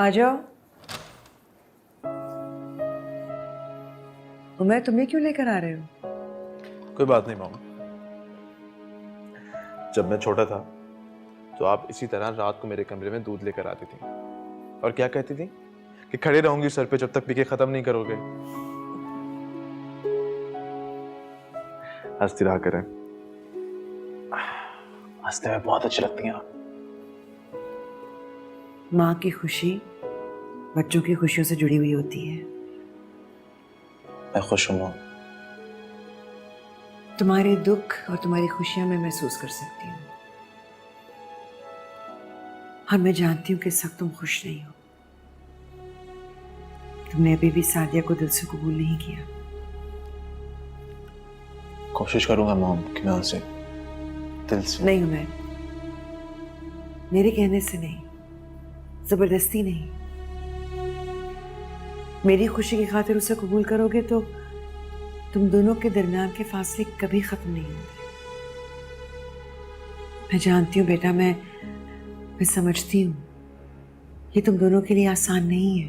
आ जाओ। उमर, तुम्हें क्यों लेकर आ रहे हो? कोई बात नहीं मामा। जब मैं छोटा था तो आप इसी तरह रात को मेरे कमरे में दूध लेकर आती थी और क्या कहती थी कि खड़े रहूंगी सर पे जब तक पी के खत्म नहीं करोगे। हंसती रहा करें, हंसते हुए बहुत अच्छी लगती हैं आप। माँ की खुशी बच्चों की खुशियों से जुड़ी हुई होती है। मैं खुश हूँ माँ। तुम्हारे दुख और तुम्हारी खुशियां मैं महसूस कर सकती हूँ, और मैं जानती हूँ कि इस वक्त तुम खुश नहीं हो। तुमने अभी भी सादिया को दिल से कबूल नहीं किया। कोशिश करूंगा मॉम कि मैं उसे दिल से। नहीं उमर, मेरे कहने से नहीं, जबरदस्ती नहीं। मेरी खुशी की खातिर उसे कबूल करोगे तो तुम दोनों के दरमियान के फासले कभी खत्म नहीं होंगे। मैं जानती हूँ बेटा, मैं समझती हूँ ये तुम दोनों के लिए आसान नहीं है,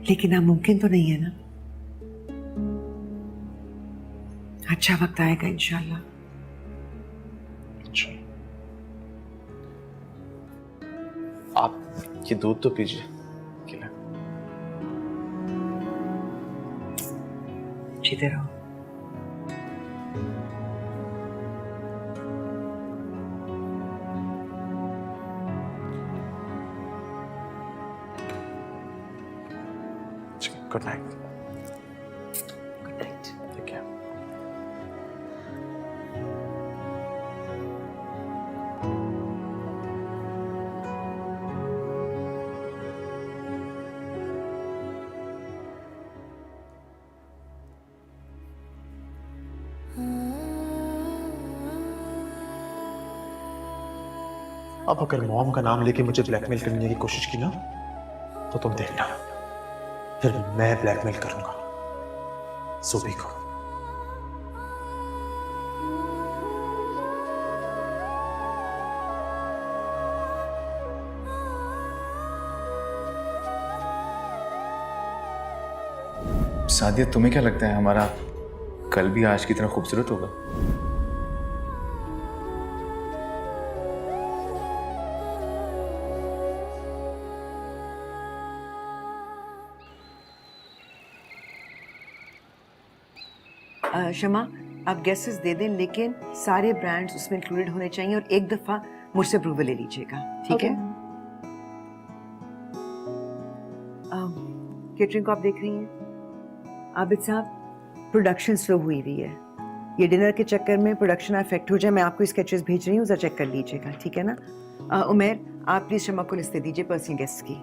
लेकिन नामुमकिन तो नहीं है ना। अच्छा वक्त आएगा इंशाल्लाह। अच्छा, आप ये दूध तो पीजिए। जीते रहो। Good night. Good night. ठीक है। अब अगर मॉम का नाम लेके मुझे ब्लैकमेल करने की कोशिश की ना तो तुम देखना, फिर मैं ब्लैकमेल करूंगा सुबी को। सादिया, तुम्हें क्या लगता है हमारा कल भी आज की तरह खूबसूरत होगा? शमा, आप गेसेस दे दें, लेकिन सारे ब्रांड्स उसमें इंक्लूडेड होने चाहिए और एक दफा मुझसे अप्रूवल ले लीजिएगा, ठीक है? केटरिंग को आप देख रही हैं? आबिद साहब, प्रोडक्शन स्लो हुई है। ये डिनर के चक्कर में प्रोडक्शन अफेक्ट हो जाए। मैं आपको स्केचेस भेज रही हूँ, जरा चेक कर लीजिएगा, ठीक है ना? उमेर, आप प्लीज शमा को लिस्ट दे दीजिए पर्सनल गेस्ट की।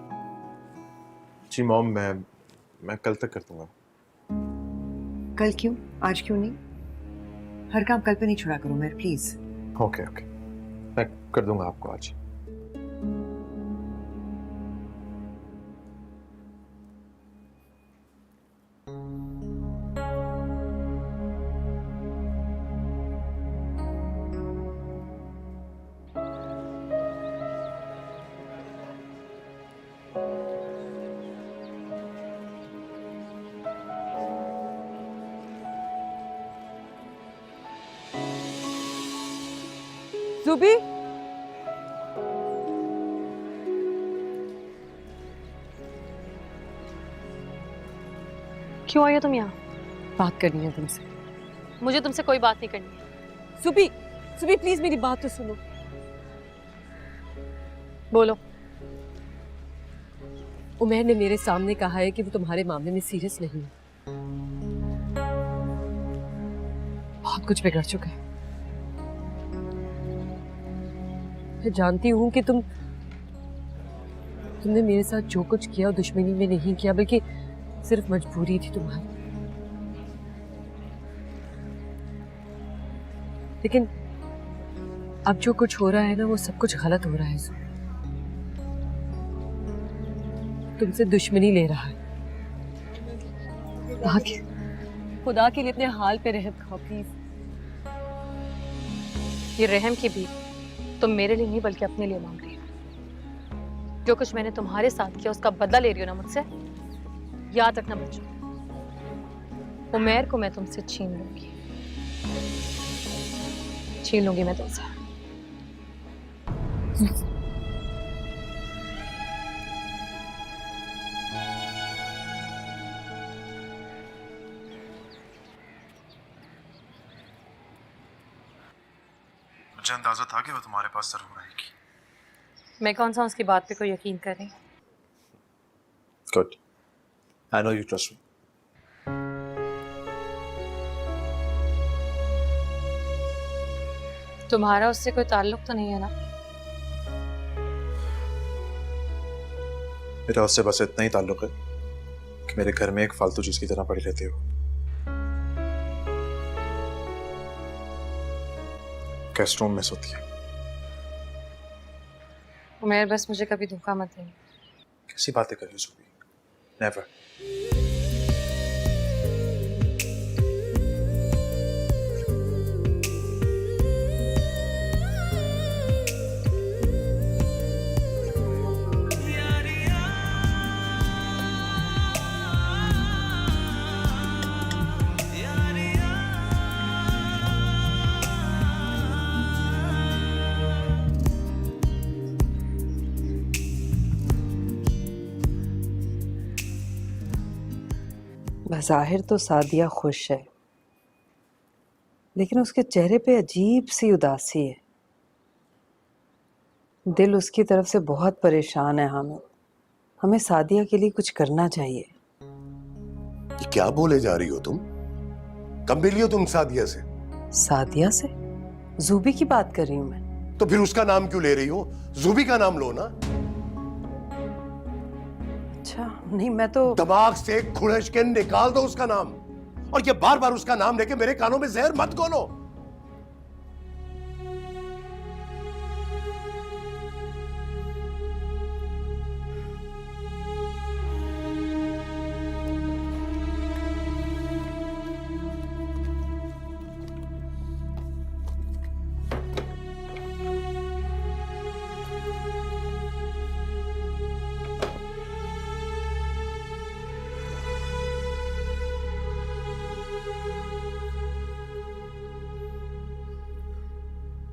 जी मॉम, मैं कल तक कर दूंगा। कल क्यों, आज क्यों नहीं? हर काम कल पे नहीं छोड़ा करो उमेर, प्लीज। ओके, मैं कर दूंगा आपको आज। जुबी, क्यों आई हो तुम यहाँ? बात करनी है तुमसे। मुझे तुमसे कोई बात नहीं करनी है। सुबी, सुबी प्लीज मेरी बात तो सुनो। बोलो। उमर ने मेरे सामने कहा है कि वो तुम्हारे मामले में सीरियस नहीं है। बहुत कुछ बिगड़ चुका है। मैं जानती हूँ कि तुमने मेरे साथ जो कुछ किया वो दुश्मनी में नहीं किया, बल्कि सिर्फ मजबूरी थी तुम्हारी। लेकिन अब जो कुछ हो रहा है ना, वो सब कुछ गलत हो रहा है। तुमसे दुश्मनी ले रहा है। खुदा के लिए अपने हाल पे रहम खाओ प्लीज। ये रहम की भी तुम मेरे लिए नहीं बल्कि अपने लिए मांग रही हो। जो कुछ मैंने तुम्हारे साथ किया उसका बदला ले रही हो ना मुझसे, याद रखना बच्चों, उमेर को मैं तुमसे छीन लूंगी मैं तुमसे। मुझे अंदाजा था कि वो तुम्हारे पास जरूर आएगी। मैं कौन सा उसकी बात पे कोई यकीन कर रही हूँ? Good, I know you trust me. तुम्हारा उससे कोई ताल्लुक तो नहीं है ना? मेरा उससे बस इतना ही ताल्लुक है कि मेरे घर में एक फालतू चीज की तरह पड़ी रहती हो। गेस्ट रूम में सोती है। उमेर बस मुझे कभी धोखा मत देना। कैसी बातें कर रही हो सुबी? नेवर। बज़ाहिर तो सादिया खुश है, लेकिन उसके चेहरे पे अजीब सी उदासी है। दिल उसकी तरफ से बहुत परेशान है। हमें सादिया के लिए कुछ करना चाहिए। ये क्या बोले जा रही हो तुम? कब मिली हो तुम सादिया से? सादिया से? जूबी की बात कर रही हूँ मैं। तो फिर उसका नाम क्यों ले रही हो? जूबी का नाम लो ना। अच्छा, नहीं मैं तो दिमाग से खुड़श के निकाल दो उसका नाम, और ये बार बार उसका नाम लेके मेरे कानों में जहर मत घोलो।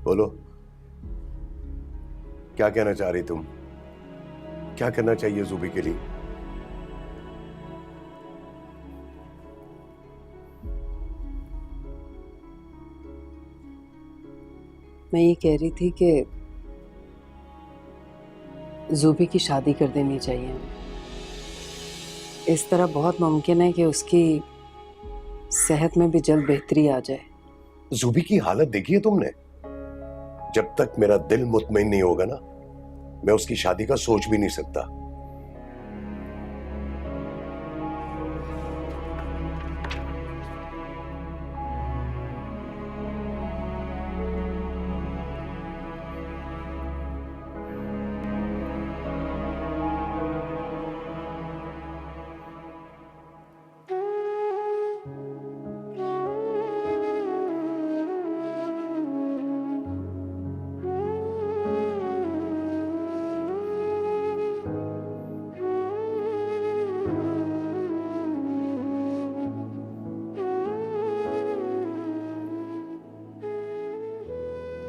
बोलो, क्या कहना चाह रही तुम? क्या करना चाहिए जूबी के लिए? मैं ये कह रही थी कि जूबी की शादी कर देनी चाहिए। इस तरह बहुत मुमकिन है कि उसकी सेहत में भी जल्द बेहतरी आ जाए। जूबी की हालत देखी है तुमने? जब तक मेरा दिल मुतमईन नहीं होगा ना, मैं उसकी शादी का सोच भी नहीं सकता।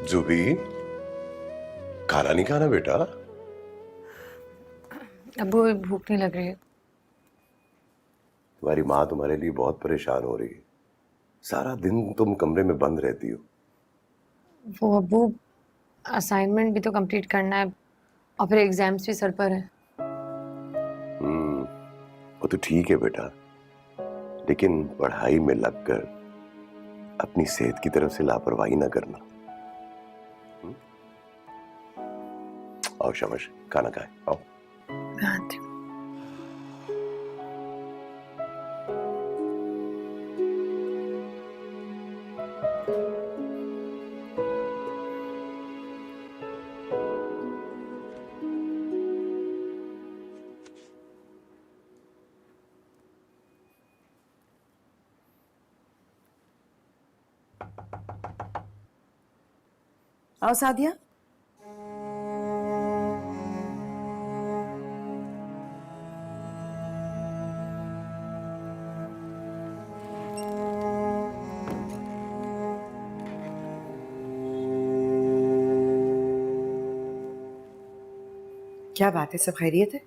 जूबी, खाना नहीं खाना बेटा? अब्बू भूख नहीं लग रही है। तुम्हारी माँ तुम्हारे लिए बहुत परेशान हो रही है। सारा दिन तुम कमरे में बंद रहती हो। वो अब्बू, असाइनमेंट भी तो कंप्लीट करना है और फिर एग्जाम्स भी सर पर है। वो तो ठीक है बेटा, लेकिन पढ़ाई में लगकर अपनी सेहत की तरफ से लापरवाही ना करना। आओ शाबाश, खाना खाए, आओ। मैं आती हूँ। आओ सादिया। क्या बात है, सब खैरियत है?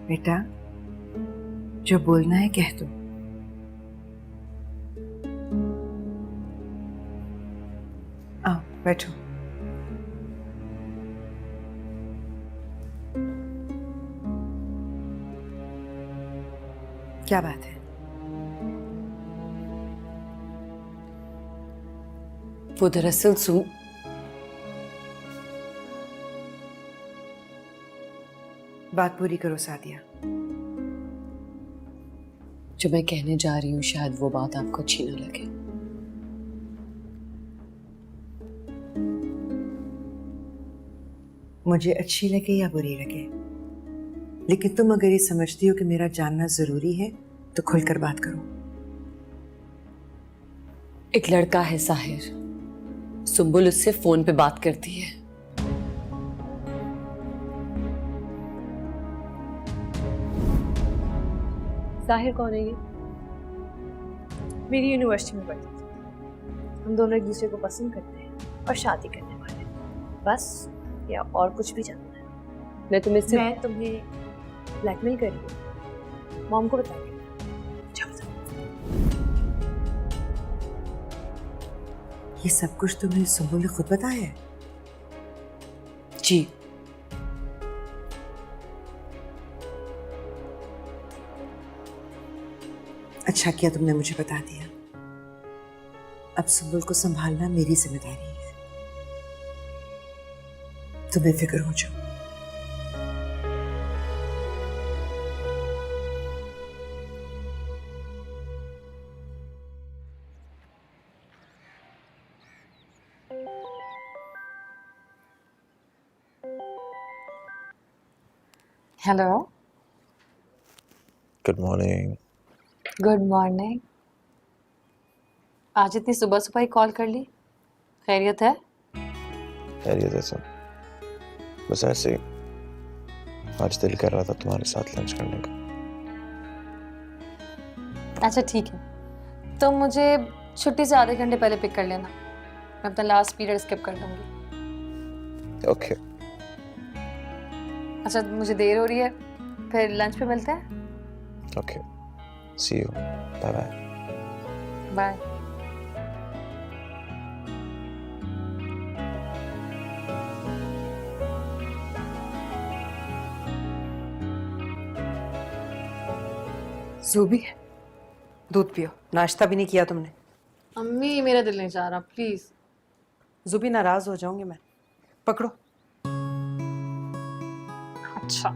बेटा, जो बोलना है कह दो। आओ बैठो। क्या बात है? वो दरअसल बात पूरी करो सादिया। जो मैं कहने जा रही हूँ शायद वो बात आपको अच्छी ना लगे। मुझे अच्छी लगे या बुरी लगे, लेकिन तुम अगर ये समझती हो कि मेरा जानना जरूरी है तो खुलकर बात करो। एक लड़का है साहिर, सुंबुल उससे फोन पे बात करती है। साहिर कौन है ये? मेरी यूनिवर्सिटी में पढ़ती थी। हम दोनों एक दूसरे को पसंद करते हैं और शादी करने वाले हैं, बस। या और कुछ भी जानना है? मैं तुम्हें ब्लैकमेल कर रही हूँ। मॉम को बता के जाओ। ये सब कुछ तुम्हें सुंबुल ने खुद बताया है? जी। अच्छा किया तुमने मुझे बता दिया। अब सुंबुल को संभालना मेरी जिम्मेदारी है। तुम बेफिक्र हो जाओ। Hello, good morning. Good morning. आज इतनी सुबह सुबह ही कॉल कर ली, खैरियत है? खैरियत है सब, बस ऐसे ही आज दिल कर रहा था तुम्हारे साथ लंच करने का। अच्छा ठीक है, तो मुझे छुट्टी से आधे घंटे पहले पिक कर लेना। मैं अपना लास्ट पीरियड स्किप कर लूंगी। ओके। अच्छा, मुझे देर हो रही है, फिर लंच पे मिलते हैं। Okay, see you, bye bye. Bye. Zubi, दूध पियो। नाश्ता भी नहीं किया तुमने। अम्मी, मेरा दिल नहीं चाह रहा, प्लीज। ज़ूबी, नाराज हो जाऊंगी मैं। पकड़ो। अच्छा,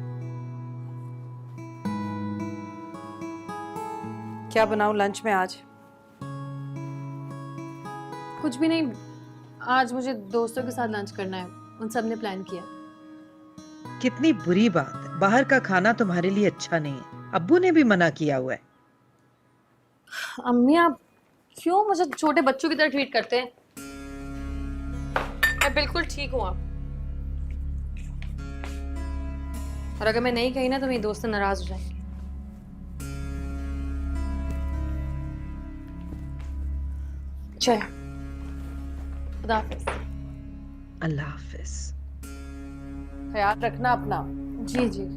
क्या बनाऊं लंच में आज? कुछ भी नहीं। आज मुझे दोस्तों के साथ लंच करना है, उन सब ने प्लान किया। कितनी बुरी बात है, बाहर का खाना तुम्हारे लिए अच्छा नहीं है। अब्बू ने भी मना किया हुआ है। अम्मी, आप क्यों मुझे छोटे बच्चों की तरह ट्रीट करते हैं? मैं बिल्कुल ठीक हूँ। आप और अगर मैं नहीं कही ना तो मेरी दोस्त नाराज हो जाएंगी। चल, खुदा हाफिज। अल्लाह हाफिज। ख्याल रखना अपना। जी जी।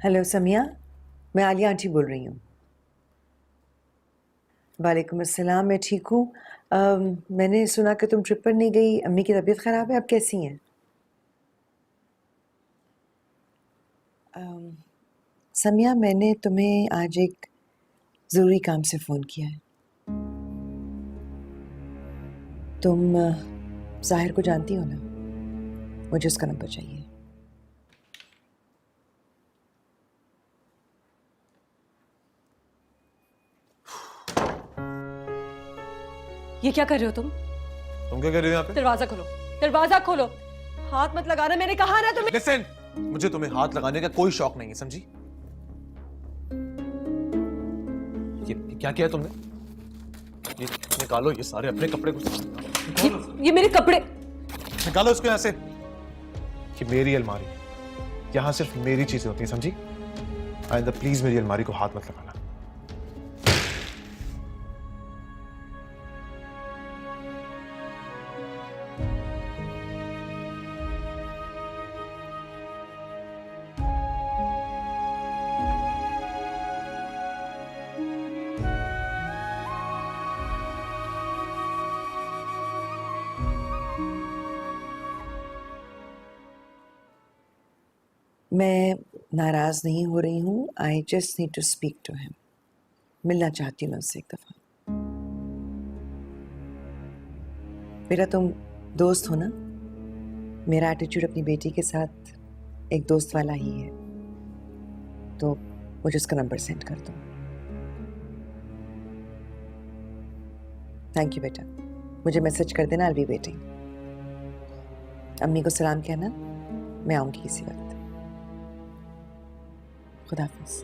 हेलो समिया, मैं आलिया आंटी बोल रही हूँ। वालेकुम अस्सलाम, मैं ठीक हूँ। मैंने सुना कि तुम ट्रिप पर नहीं गई, अम्मी की तबीयत ख़राब है, अब कैसी हैं? समिया, मैंने तुम्हें आज एक ज़रूरी काम से फ़ोन किया है। तुम जाहिर को जानती हो ना? मुझे उसका नंबर चाहिए। ये क्या कर रहे हो तुम? तुम क्या कर रही हो यहाँ पे? दरवाजा खोलो, दरवाजा खोलो। हाथ मत लगाना, मैंने कहा ना तुम्हें। लिसन, मुझे तुम्हें हाथ लगाने का कोई शौक नहीं है, समझी? ये क्या किया तुमने? ये निकालो ये सारे अपने कपड़े को। ये मेरे कपड़े। निकालो इसको यहाँ से। कि मेरी अलमारी, यहाँ सिर्फ मेरी चीजें होती हैं, समझी? आइंदा प्लीज मेरी अलमारी को हाथ मत लगाना। मैं नाराज नहीं हो रही हूँ। I just need to speak to him. मिलना चाहती हूँ मैं उससे एक दफा। बेटा, तुम दोस्त हो ना? मेरा एटीट्यूड अपनी बेटी के साथ एक दोस्त वाला ही है, तो मुझे उसका नंबर सेंड कर दो। थैंक यू बेटा। मुझे मैसेज कर देना, आई विल बी वेटिंग। अम्मी को सलाम कहना, मैं आऊंगी किसी वक्त। खुदा हाफिज़।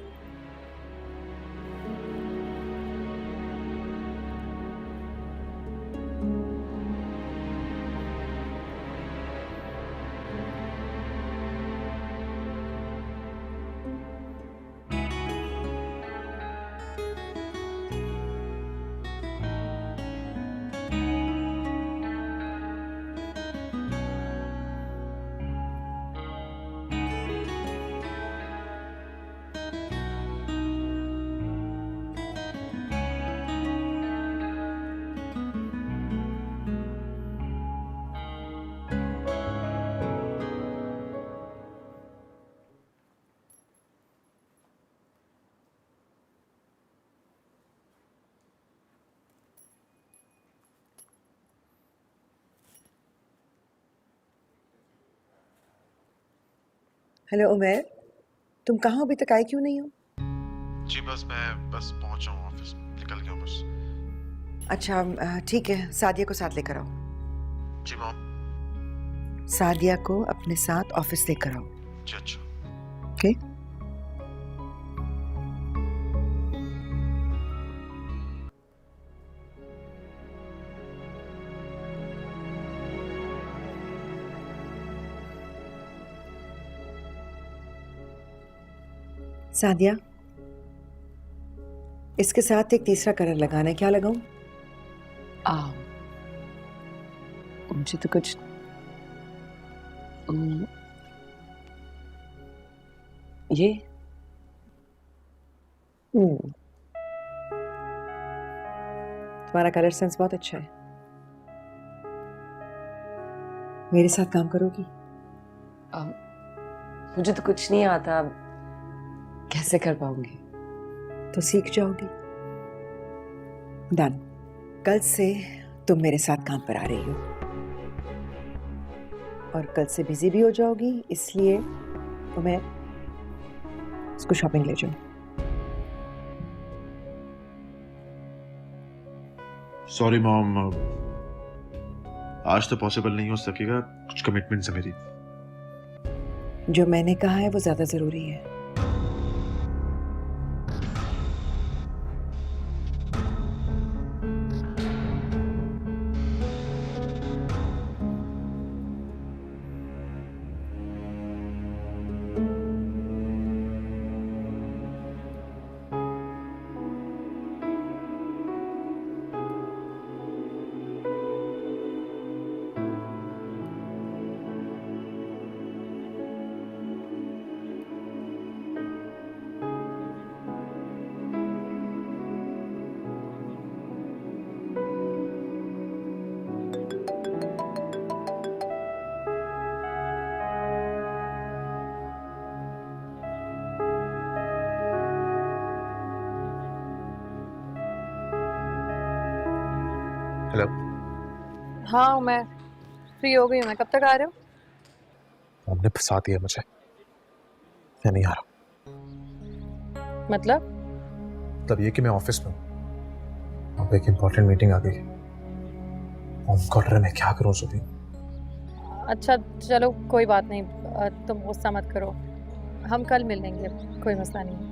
हेलो उमर, तुम कहाँ? अभी तक आए क्यों नहीं हो? जी मैं बस पहुंचा हूँ ऑफिस, निकल गया बस। अच्छा ठीक है, सादिया को साथ लेकर आओ। जी मॉम। सादिया को अपने साथ ऑफिस लेकर आओ। जी अच्छा। ओके? सादिया, इसके साथ एक तीसरा कलर लगाना है, क्या लगाऊं? मुझे तो कुछ ये तुम्हारा कलर सेंस बहुत अच्छा है। मेरे साथ काम करोगी? मुझे तो कुछ नहीं आता, कैसे कर पाऊंगी? तो सीख जाओगी। डन। कल से तुम मेरे साथ काम पर आ रही हो और कल से बिजी भी हो जाओगी, इसलिए तुम्हें इसको शॉपिंग ले जाओ। सॉरी मॉम, आज तो पॉसिबल नहीं हो सकेगा, कुछ कमिटमेंट्स है मेरी। जो मैंने कहा है वो ज्यादा जरूरी है। हेलो। हाँ मैं फ्री हो गई हूँ। मैं कब तक आ रहे हो? हमने फंसा दिया मुझे, मैं नहीं आ रहा। मतलब ये कि मैं ऑफिस में हूँ, अब एक इम्पोर्टेंट मीटिंग आ गई है। होम क्वार्टर में क्या करूँ सुबह? अच्छा चलो कोई बात नहीं, तुम गुस्सा मत करो, हम कल मिल लेंगे, कोई मसला नहीं है।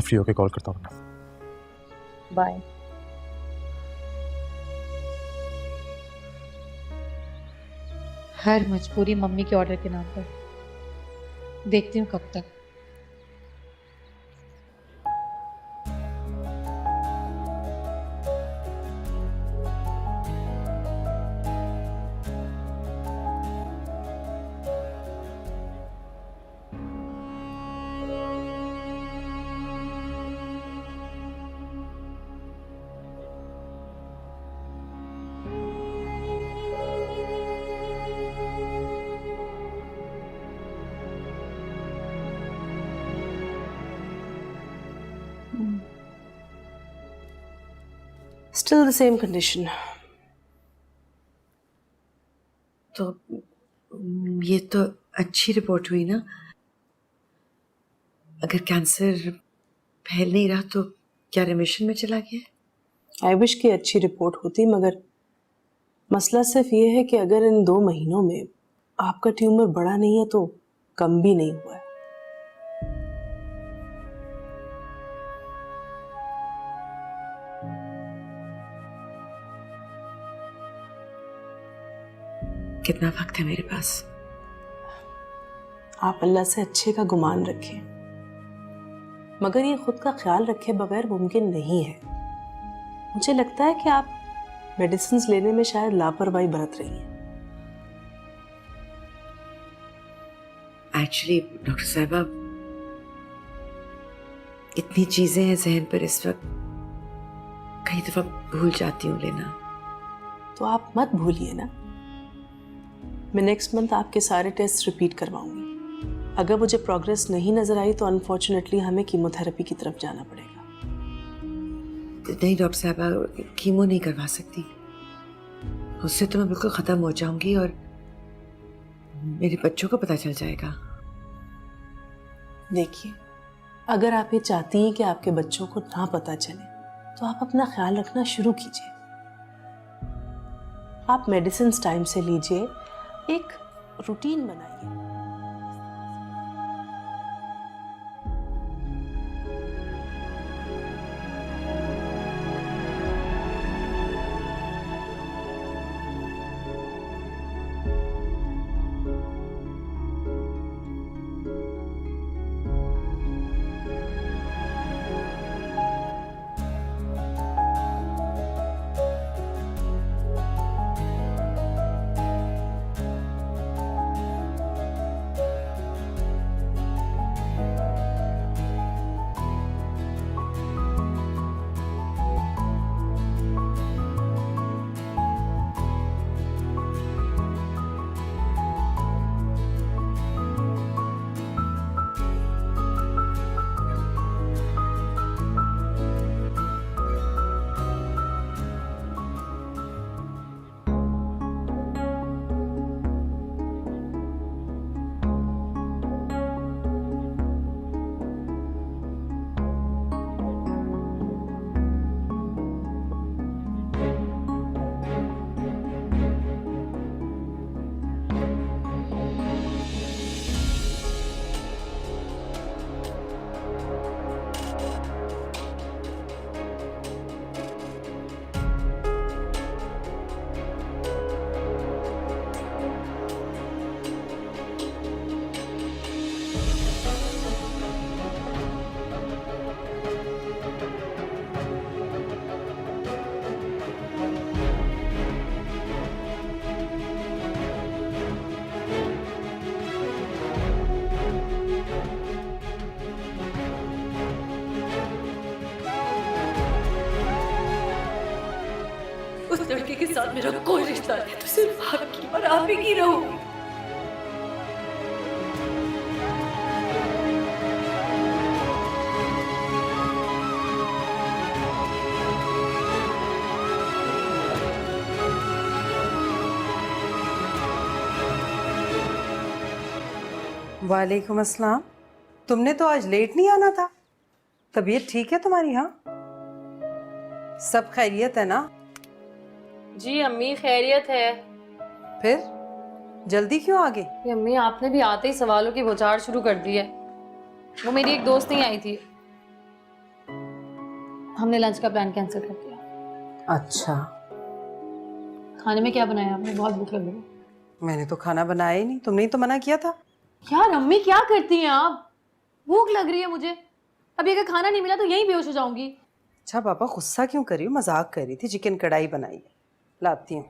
फ्री होके कॉल करता हूँ ना। बाय। हर मजबूरी मम्मी के ऑर्डर के नाम पर। देखती हूँ कब तक। Still the same condition. तो ये तो अच्छी रिपोर्ट हुई ना। अगर कैंसर फैल नहीं रहा तो क्या रिमिशन में चला गया? आई विश की अच्छी रिपोर्ट होती, मगर मसला सिर्फ ये है कि अगर इन 2 महीनों में आपका ट्यूमर बड़ा नहीं है तो कम भी नहीं हुआ है। कितना वक्त है मेरे पास? आप अल्लाह से अच्छे का गुमान रखें, मगर ये खुद का ख्याल रखे बगैर मुमकिन नहीं है। मुझे लगता है कि आप मेडिसिन लेने में शायद लापरवाही बरत रही हैं। एक्चुअली डॉक्टर साहबा, इतनी चीजें हैं जहन पर इस वक्त, कई दफा भूल जाती हूँ लेना। तो आप मत भूलिए ना, मैं नेक्स्ट मंथ आपके सारे टेस्ट रिपीट करवाऊंगी। अगर मुझे प्रोग्रेस नहीं नजर आई तो अनफॉर्चुनेटली हमें कीमोथेरेपी की तरफ जाना पड़ेगा। नहीं डॉक्टर साहबा, कीमो नहीं करवा सकती, उससे तो मैं बिल्कुल खत्म हो जाऊंगी और मेरे बच्चों को पता चल जाएगा। देखिए, अगर आप ये चाहती हैं कि आपके बच्चों को ना पता चले तो आप अपना ख्याल रखना शुरू कीजिए। आप मेडिसिन टाइम से लीजिए, एक रूटीन बनाइए। उस लड़के के साथ मेरा कोई रिश्ता नहीं, तो सिर्फ आपकी और आप ही की रहूंगी। वालेकुम अस्सलाम। तुमने तो आज लेट नहीं आना था। तबीयत ठीक है तुम्हारी? हाँ, सब खैरियत है ना? जी अम्मी खैरियत है। फिर जल्दी क्यों आ गई? ये अम्मी आपने भी आते ही सवालों की बौछार शुरू कर दी है। वो मेरी एक दोस्त नहीं आई थी, हमने लंच का प्लान कैंसिल कर दिया। अच्छा, खाने में क्या बनाया आपने? बहुत भूख लग रही है। मैंने तो खाना बनाया ही नहीं, तुमने ही तो मना किया था। यार अम्मी क्या करती हैं आप? भूख लग रही है मुझे, अभी अगर खाना नहीं मिला तो यहीं बेहोश हो जाऊंगी। अच्छा पापा, गुस्सा क्यों कर रही हो? मजाक कर रही थी। चिकन कढ़ाई बनाई है, लाती हूँ।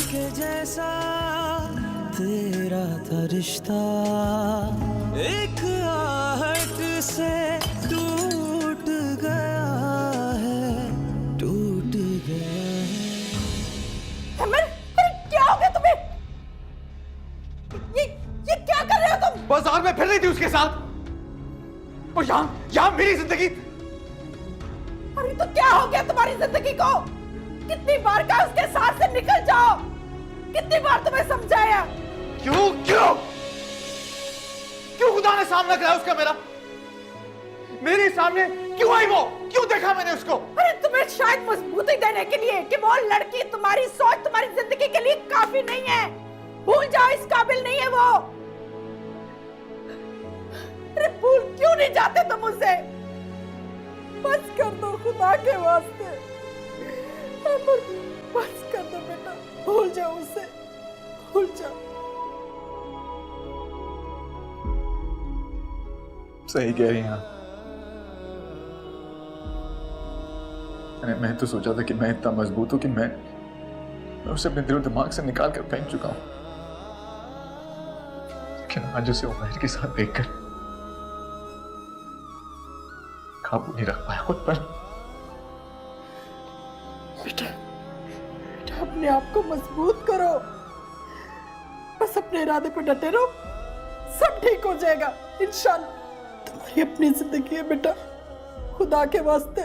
के जैसा तेरा था रिश्ता, एक आहट से टूट गया है, टूट गया है। क्या हो गया तुम्हें? ये क्या कर रहे हो तुम? बाजार में फिर रही थी उसके साथ, और यहाँ मेरी जिंदगी। अरे तो क्या हो गया तुम्हारी जिंदगी को? कितनी बार कहा उसके साथ से निकल जाओ, कितनी बार तुम्हें समझाया? क्यों क्यों क्यों खुदा ने सामना कराया उसका मेरा? मेरे सामने क्यों आई वो? क्यों देखा मैंने उसको? अरे तुम्हें शायद मजबूती देने के लिए कि वो लड़की तुम्हारी सोच तुम्हारी जिंदगी के लिए काफी नहीं है। भूल जाओ, इस काबिल नहीं है वो। अरे भूल क्यों नहीं जाते तुम मुझसे? बस कर दो खुदा के वास्ते, बस कर दो बेटा, भूल जाओ उसे, भूल जाओ। सही कह रही हैं आप। मैं तो सोचा था कि मैं इतना मजबूत हूं कि मैं उसे अपने दिलो दिमाग से निकाल कर फेंक चुका हूं, लेकिन आज उसे उमैर के साथ देखकर काबू नहीं रख पाया खुद पर। बेटा अपने आप को मजबूत करो, बस अपने इरादे पे डटे रहो, सब ठीक हो जाएगा इंशाल्लाह। तुम्हारी अपनी जिंदगी है बेटा, खुदा के वास्ते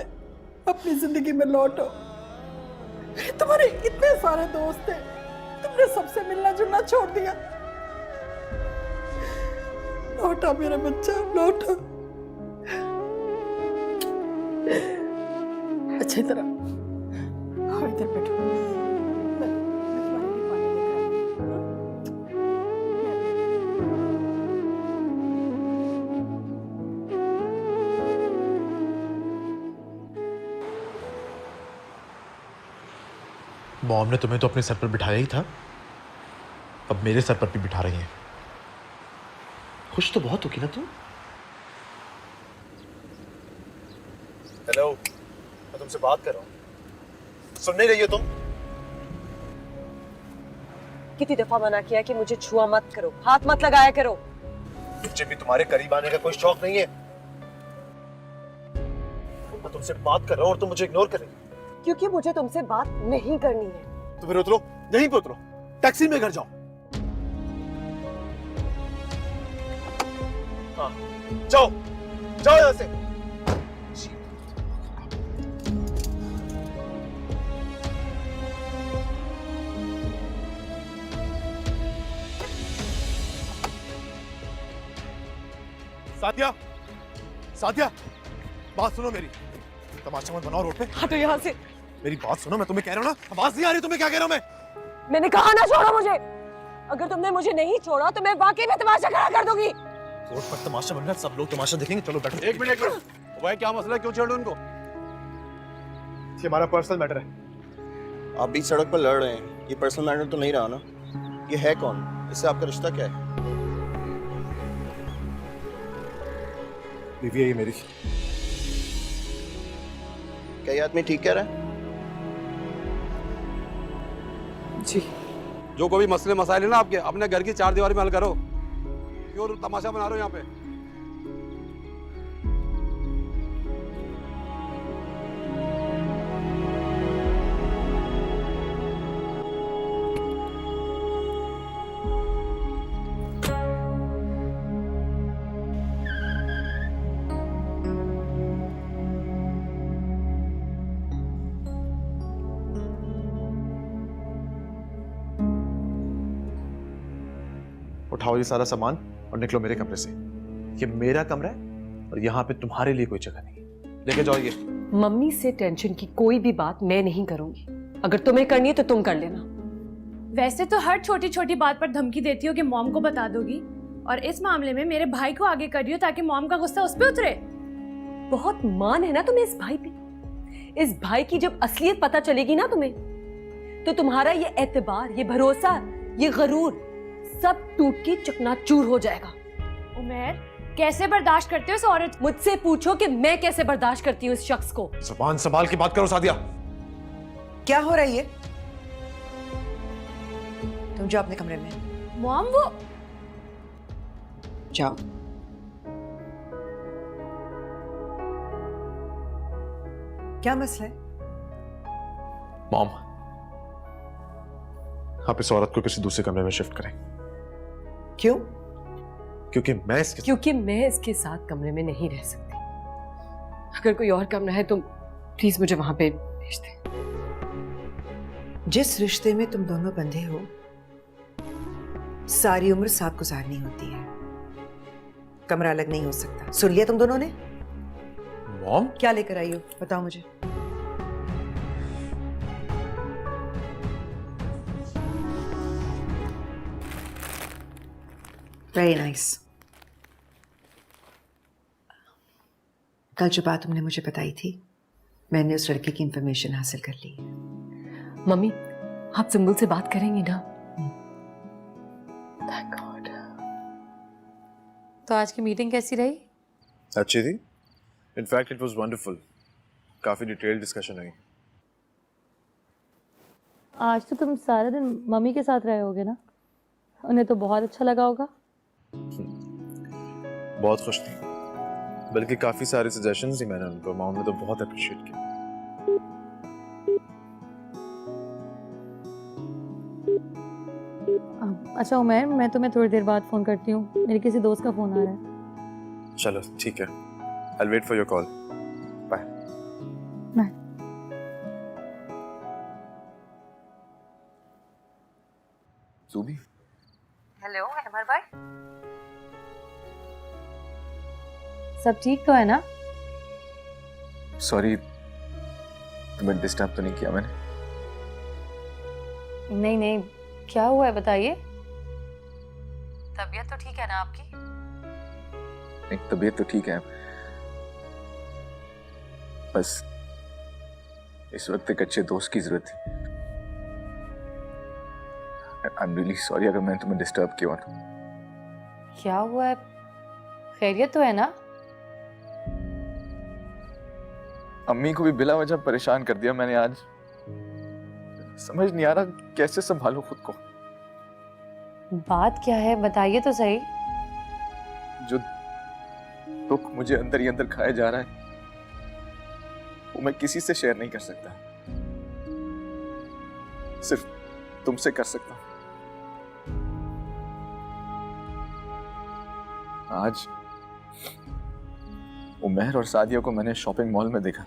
अपनी जिंदगी में लौटो। तुम्हारे इतने सारे दोस्त हैं, तुमने सबसे मिलना जुलना छोड़ दिया। लौटा मेरा बच्चा, लौटा अच्छी तरह। आओ इधर बैठो, मैं तुम्हारे लिए पानी लेकर मॉम ने तुम्हें तो अपने सर पर बिठाया ही था, अब मेरे सर पर भी बिठा रही हैं। खुश तो बहुत होगी ना तुम? हेलो, मैं तुमसे बात कर रहा हूँ, सुन नहीं रही हो तुम? कितनी दफा मना किया कि मुझे छुआ मत करो, हाथ मत लगाया करो। मुझे भी तुम्हारे करीब आने का कोई शौक नहीं है। मैं तुमसे बात कर रहा हूँ और तुम मुझे इग्नोर कर रही हो। क्योंकि मुझे तुमसे बात नहीं करनी है। तो फिर उतरो, यहीं पे उतरो, टैक्सी में घर जाओ। हाँ, जाओ जाओ यहाँ से। सादिया, सादिया, बात सुनो मेरी, तमाशा मत बनाओ रोड पे। हटो यहाँ से। मेरी बात सुनो, मैं तुम्हें कह रहा हूँ ना, आवाज नहीं आ रही तुम्हें? क्या कह रहा हूँ मैं? मैंने कहा ना छोड़ो मुझे। अगर तुमने मुझे नहीं छोड़ा तो मैं वाकई में तमाशा खड़ा कर दूंगी। रोड पर तमाशा बन रहा है, सब लोग तमाशा देखेंगे। चलो बैठो। एक मिनट भाई, क्या मसला है? क्यों छेड़ उनको? ये हमारा पर्सनल मैटर है। आप बीच सड़क पर लड़ रहे हैं, ये पर्सनल मैटर तो नहीं रहा ना? ये है कौन? इससे आपका रिश्ता क्या है? बीवी है ये मेरी। क्या ये आदमी ठीक कह रहा है? जी। जो कोई मसले मसाइल है ना आपके, अपने घर की चार दीवारी में हल करो। क्यों तमाशा बना रहे हो यहाँ पे? उठाओ ये सारा सामान और निकलो मेरे कमरे से। ये मेरा कमरा है और यहाँ पे तुम्हारे लिए कोई जगह नहीं। लेके जाओ ये। मम्मी से टेंशन की कोई भी बात मैं नहीं करूंगी। अगर तुम्हें करनी है तो तुम कर लेना। वैसे तो हर छोटी छोटी बात पर धमकी देती हो कि मॉम को बता दोगी, और इस मामले में मेरे भाई को आगे कर रही हो ताकि मॉम का गुस्सा उस पे उतरे। बहुत मान है ना तुम्हें इस भाई पे। इस भाई की जब असलियत पता चलेगी ना तुम्हें, तो तुम्हारा ये एतबार, ये भरोसा, ये गरूर सब टूट के चकनाचूर हो जाएगा। उमर, कैसे बर्दाश्त करते हो इस औरत? मुझसे पूछो कि मैं कैसे बर्दाश्त करती हूँ इस शख्स को। जुबान संभाल की बात करो सादिया। क्या हो रहा है ये? तुम जाओ अपने कमरे में। मॉम वो जाओ। क्या मसला है? मॉम, आप इस औरत को किसी दूसरे कमरे में शिफ्ट करें। क्यों? क्योंकि मैं इसके साथ कमरे में नहीं रह सकती। अगर कोई और कमरा है तो प्लीज मुझे वहां पे भेज दे। जिस रिश्ते में तुम दोनों बंधे हो, सारी उम्र साथ गुजारनी होती है। कमरा अलग नहीं हो सकता। सुन लिया तुम दोनों ने? मॉम, क्या लेकर आई हो बताओ मुझे। Very nice. कल जो बात तुमने मुझे बताई थी, मैंने उस लड़के की इंफॉर्मेशन हासिल कर ली है। मम्मी, आप सुंबुल से बात करेंगी ना? Thank God. तो आज की मीटिंग कैसी रही? अच्छी थी। In fact it was wonderful. काफी डिटेल्ड डिस्कशन हुई। आज तो तुम सारे दिन मम्मी के साथ रहे होगे ना? उन्हें तो बहुत अच्छा लगा होगा। बहुत खुश थी। बल्कि काफी सारे सजेशंस दी मैंने उनको। मॉम ने तो बहुत अप्रिशिएट किया। अच्छा उमर, मैं तुम्हें थोड़ी देर बाद फोन करती हूँ। मेरे किसी दोस्त का फोन आ रहा है। चलो ठीक है। I'll wait for your call. Bye. Bye. Subi, hello Amar भाई, सब ठीक तो है ना? सॉरी, तुम्हें डिस्टर्ब तो नहीं किया मैंने? नहीं नहीं, क्या हुआ है बताइए। तबीयत तो ठीक है ना आपकी? नहीं, तबीयत तो ठीक है, बस इस वक्त एक अच्छे दोस्त की जरूरत थी। आई एम रियली सॉरी अगर मैंने तुम्हें डिस्टर्ब किया तो। क्या हुआ है? खैरियत तो है ना? अम्मी को भी बिला वजह परेशान कर दिया मैंने आज। समझ नहीं आ रहा कैसे संभालूं खुद को। बात क्या है बताइए तो सही। जो दुख मुझे अंदर ही अंदर खाया जा रहा है वो मैं किसी से शेयर नहीं कर सकता, सिर्फ तुमसे कर सकता हूं। आज उमर और सादिया को मैंने शॉपिंग मॉल में देखा।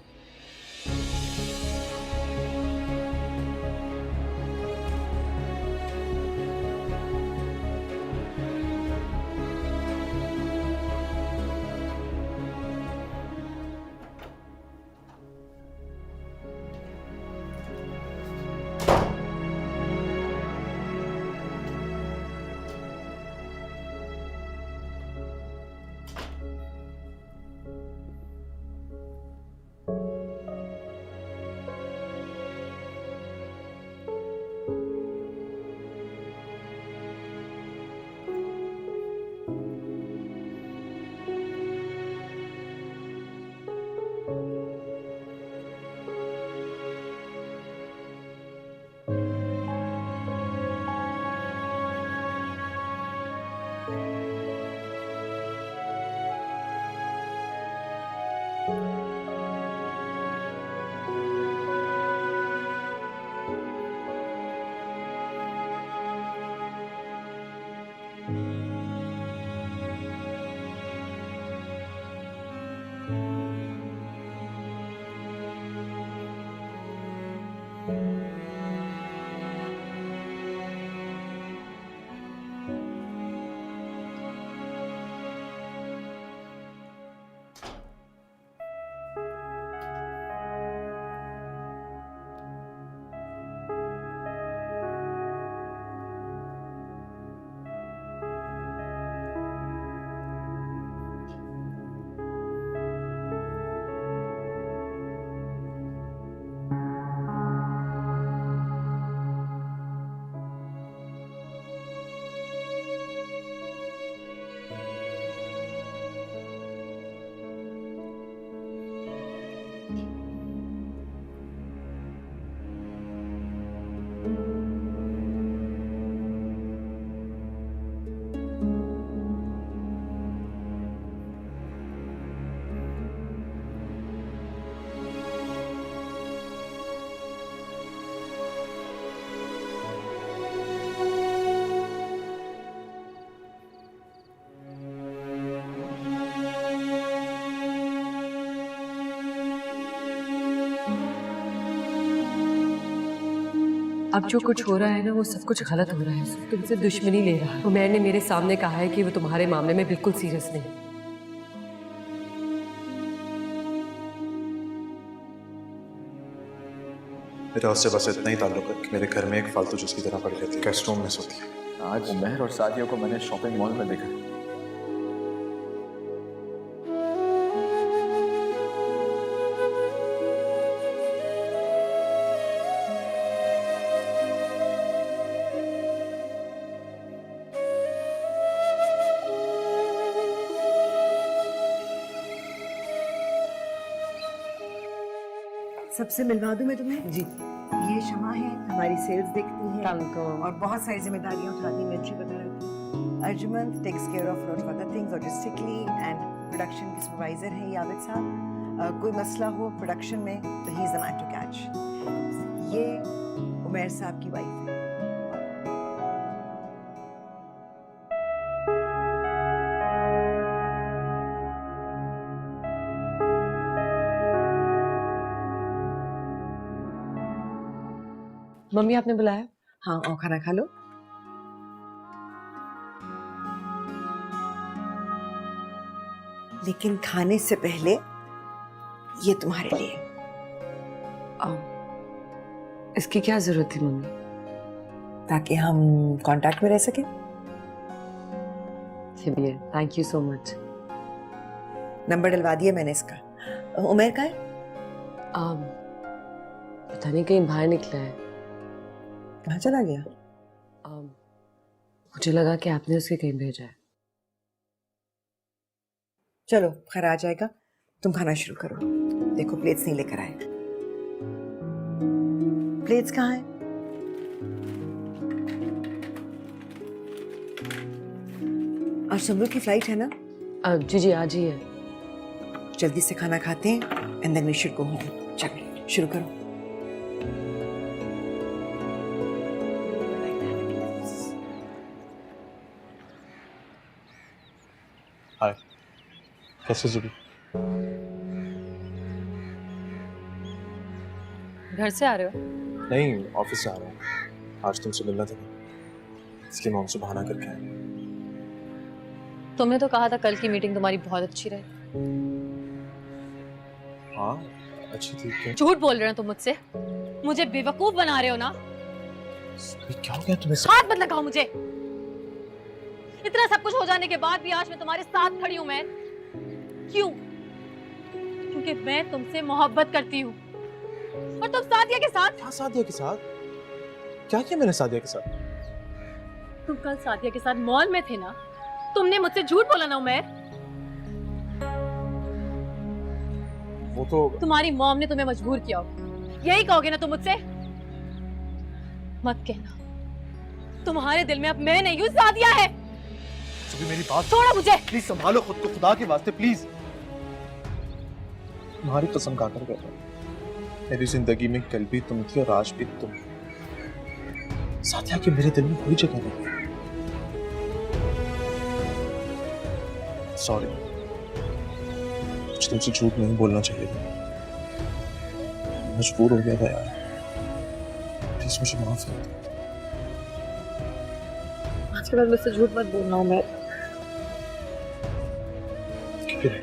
अब जो कुछ हो रहा है ना वो सब कुछ गलत हो रहा है। तुमसे दुश्मनी ले रहा है। उमैर ने मेरे सामने कहा है कि वो तुम्हारे मामले में बिल्कुल सीरियस नहीं। मेरा उससे बस इतना ही ताल्लुक है कि मेरे घर में एक फालतू चीज की तरह पड़ी रहती है, गेस्ट रूम में सोती है। आज उमैर और सादिया को मैंने शॉपिंग मॉल में देखा। सबसे मिलवा दूं मैं तुम्हें जी। ये शमा है, हमारी सेल्स देखती है Thank you. और बहुत सारी जिम्मेदारियां उठाती है, इन्वेंट्री वगैरह की। Arjumand takes care of lot of other things logistically and production के सुपरवाइजर है याविद साहब। कोई मसला हो प्रोडक्शन में तो he is the man to catch. ये उमैर साहब की वाइफ है। मम्मी आपने बुलाया? हाँ, और खाना खा लो। लेकिन खाने से पहले ये तुम्हारे लिए। इसकी क्या जरूरत थी मम्मी? ताकि हम कांटेक्ट में रह सके। Thank you so much. Number डलवा दिया मैंने इसका। उमैर का है? पता नहीं कहीं बाहर निकला है। कहाँ चला गया? मुझे लगा कि आपने उसके कहीं भेजा है। चलो खैर आ जाएगा, तुम खाना शुरू करो। देखो प्लेट्स नहीं लेकर आए। प्लेट्स कहाँ है? आज सुबह की फ्लाइट है ना? जी जी आज ही है। जल्दी से खाना खाते हैं and then we should go home. चलो शुरू करो। हाय, कैसे जुड़ी? घर से आ रहे हो? नहीं, ऑफिस से आ रहा हूँ। आज तुमसे मिलना था, इसलिए मैं उनसे बहाना करके आया। तुमने तो कहा था कल की मीटिंग तुम्हारी बहुत अच्छी रही। हाँ अच्छी थी। क्यों? झूठ बोल रहे हो तुम मुझसे। मुझे बेवकूफ बना रहे हो ना? क्या हो गया तुम्हें? हाथ मत लगाओ मुझे। इतना सब कुछ हो जाने के बाद भी आज मैं तुम्हारे साथ खड़ी हूं। मैं क्यों? क्योंकि मैं तुमसे मोहब्बत करती हूँ। और तुम सादिया के साथ? क्या सादिया के साथ? क्या किया मैंने सादिया के साथ? तुम कल सादिया के साथ मॉल में थे ना? तुमने मुझसे झूठ बोला ना उमैर? वो तो तुम्हारी मॉम ने तुम्हें मजबूर किया होगा। यही कहोगे ना तुम मुझसे? मत कहना। तुम्हारे दिल में अब मैं नहीं हूँ, सादिया है। मेरी बात छोड़ो मुझे। प्लीज संभालो खुद को, खुदा के वास्ते प्लीज। तुम्हारी कसम खाकर कह रहा हूं, मेरी जिंदगी में कल भी तुम थी और आज भी तुम। साथिया के मेरे दिल में कोई जगह नहीं है। सॉरी, मुझे तुमसे झूठ नहीं बोलना चाहिए था, मजबूर हो गया था यार। प्लीज मुझे माफ कर दो। आज के बाद मुझसे झूठ मत बोलना उमैर। फिर